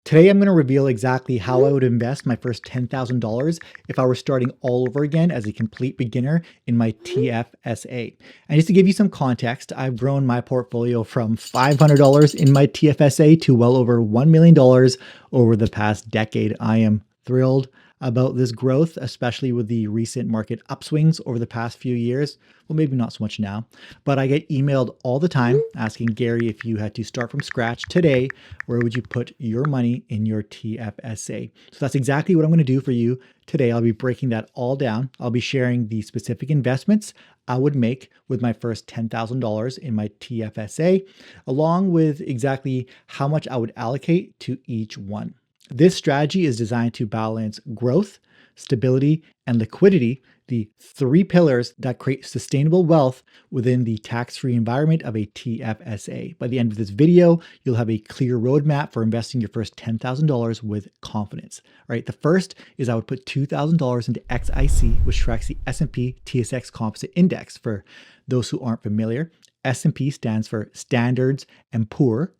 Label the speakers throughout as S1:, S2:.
S1: Today, I'm going to reveal exactly how I would invest my first $10,000 if I were starting all over again as a complete beginner in my TFSA. And just to give you some context, I've grown my portfolio from $500 in my TFSA to well over $1 million over the past decade. I am thrilled about this growth, especially with the recent market upswings over the past few years. Well, maybe not so much now, but I get emailed all the time asking, Gary, if you had to start from scratch today, where would you put your money in your TFSA? So that's exactly what I'm going to do for you today. I'll be breaking that all down. I'll be sharing the specific investments I would make with my first $10,000 in my TFSA, along with exactly how much I would allocate to each one. This strategy is designed to balance growth, stability, and liquidity, the three pillars that create sustainable wealth within the tax-free environment of a TFSA. By the end of this video, you'll have a clear roadmap for investing your first $10,000 with confidence. All right, the first is I would put $2,000 into XIC, which tracks the S&P TSX Composite Index. For those who aren't familiar, S&P stands for Standards and Poor,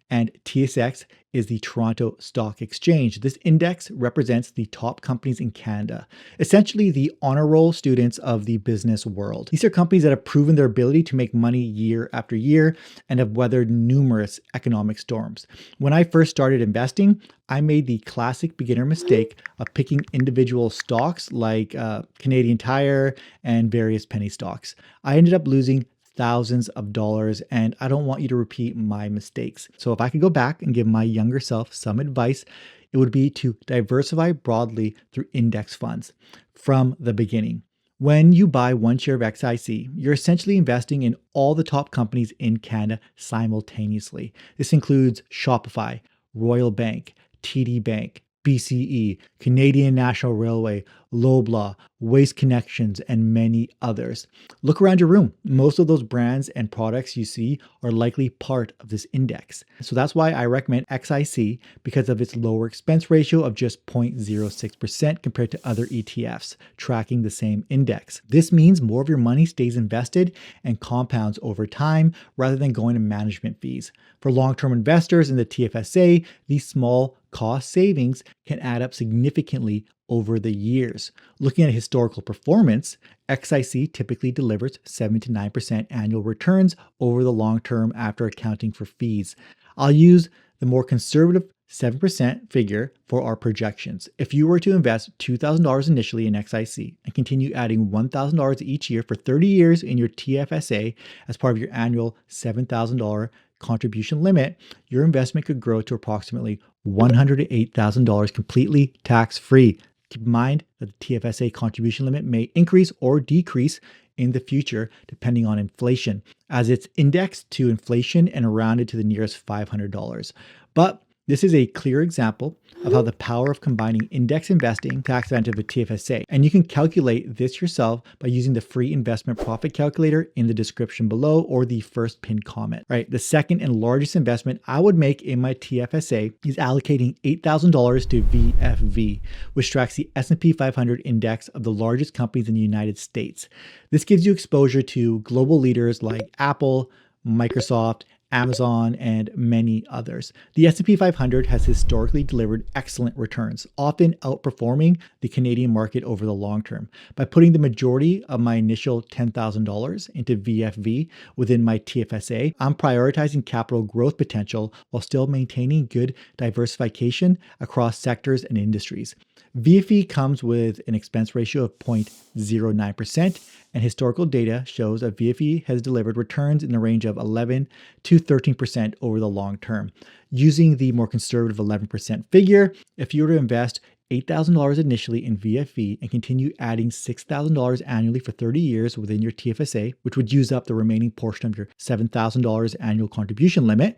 S1: and TSX is the Toronto Stock Exchange. This index represents the top companies in Canada, essentially the honor roll students of the business world. These are companies that have proven their ability to make money year after year and have weathered numerous economic storms. When I first started investing, I made the classic beginner mistake of picking individual stocks like Canadian Tire and various penny stocks. I ended up losing thousands of dollars, and I don't want you to repeat my mistakes. So if I could go back and give my younger self some advice, it would be to diversify broadly through index funds from the beginning. When you buy one share of XIC, you're essentially investing in all the top companies in Canada simultaneously. This includes Shopify, Royal Bank, TD Bank, BCE, Canadian National Railway, Loblaw, Waste Connections, and many others. Look around your room. Most of those brands and products you see are likely part of this index. So that's why I recommend XIC, because of its lower expense ratio of just 0.06% compared to other ETFs tracking the same index. This means more of your money stays invested and compounds over time rather than going to management fees. For long-term investors in the TFSA, these small cost savings can add up significantly over the years. Looking at historical performance, XIC typically delivers 7 to 9% annual returns over the long term after accounting for fees. I'll use the more conservative 7% figure for our projections. If you were to invest $2,000 initially in XIC and continue adding $1,000 each year for 30 years in your TFSA as part of your annual $7,000 contribution limit, your investment could grow to approximately $108,000 completely tax-free. Keep in mind that the TFSA contribution limit may increase or decrease in the future depending on inflation, as it's indexed to inflation and rounded to the nearest $500. But this is a clear example of how the power of combining index investing, tax advantage of a TFSA, and you can calculate this yourself by using the free investment profit calculator in the description below or the first pinned comment. Right, the second and largest investment I would make in my TFSA is allocating $8,000 to VFV, which tracks the S&P 500 index of the largest companies in the United States. This gives you exposure to global leaders like Apple, Microsoft, Amazon, and many others. The S&P 500 has historically delivered excellent returns, often outperforming the Canadian market over the long term. By putting the majority of my initial $10,000 into VFV within my TFSA, I'm prioritizing capital growth potential while still maintaining good diversification across sectors and industries. VFV comes with an expense ratio of 0.09%, and historical data shows that VFV has delivered returns in the range of 11 to 13% over the long term. Using the more conservative 11% figure, if you were to invest $8,000 initially in VFV and continue adding $6,000 annually for 30 years within your TFSA, which would use up the remaining portion of your $7,000 annual contribution limit,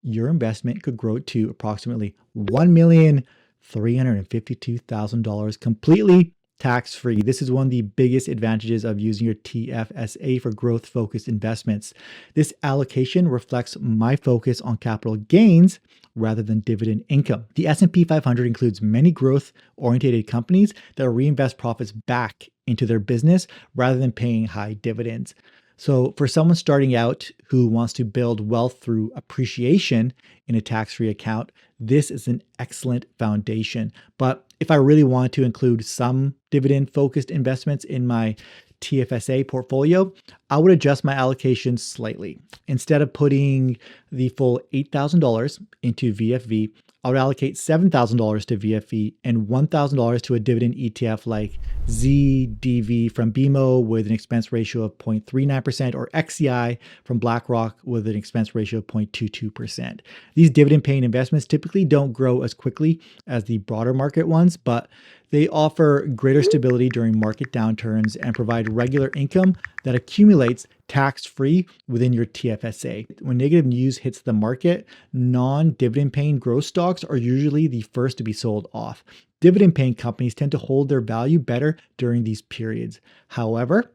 S1: your investment could grow to approximately $1,352,000 completely tax-free. This is one of the biggest advantages of using your TFSA for growth-focused investments. This allocation reflects my focus on capital gains rather than dividend income. The S&P 500 includes many growth-oriented companies that reinvest profits back into their business rather than paying high dividends. So, for someone starting out who wants to build wealth through appreciation in a tax free account, this is an excellent foundation. But if I really want to include some dividend focused investments in my TFSA portfolio, I would adjust my allocation slightly. Instead of putting the full $8,000 into VFV, I would allocate $7,000 to VFV and $1,000 to a dividend ETF like ZDV from BMO with an expense ratio of 0.39% or XCI from BlackRock with an expense ratio of 0.22%. These dividend paying investments typically don't grow as quickly as the broader market ones, but they offer greater stability during market downturns and provide regular income that accumulates tax-free within your TFSA. When negative news hits the market, non-dividend paying growth stocks are usually the first to be sold off. Dividend paying companies tend to hold their value better during these periods. However,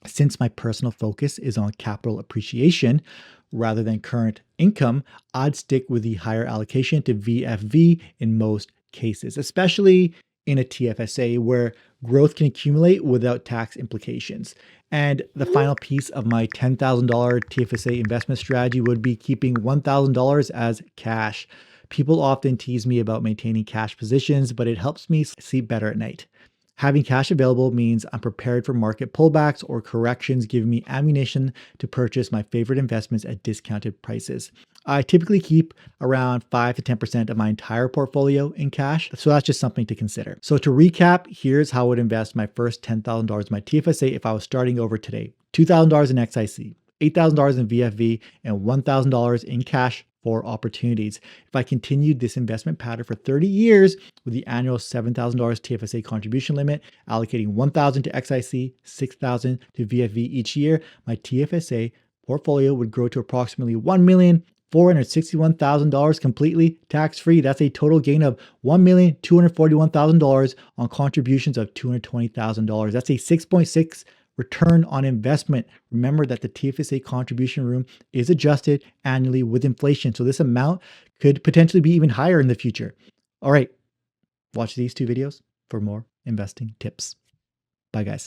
S1: since my personal focus is on capital appreciation rather than current income, I'd stick with the higher allocation to VFV in most cases, especially in a TFSA where growth can accumulate without tax implications. And the final piece of my $10,000 TFSA investment strategy would be keeping $1,000 as cash. People often tease me about maintaining cash positions, but it helps me sleep better at night. Having cash available means I'm prepared for market pullbacks or corrections, giving me ammunition to purchase my favorite investments at discounted prices. I typically keep around 5 to 10% of my entire portfolio in cash, so that's just something to consider. So to recap, here's how I would invest my first $10,000 in my TFSA if I was starting over today. $2,000 in XIC, $8,000 in VFV, and $1,000 in cash for opportunities. If I continued this investment pattern for 30 years with the annual $7,000 TFSA contribution limit, allocating $1,000 to XIC, $6,000 to VFV each year, my TFSA portfolio would grow to approximately $1,461,000 completely tax-free. That's a total gain of $1,241,000 on contributions of $220,000. That's a 6.6 return on investment. Remember that the TFSA contribution room is adjusted annually with inflation, so this amount could potentially be even higher in the future. All right, watch these two videos for more investing tips. Bye, guys.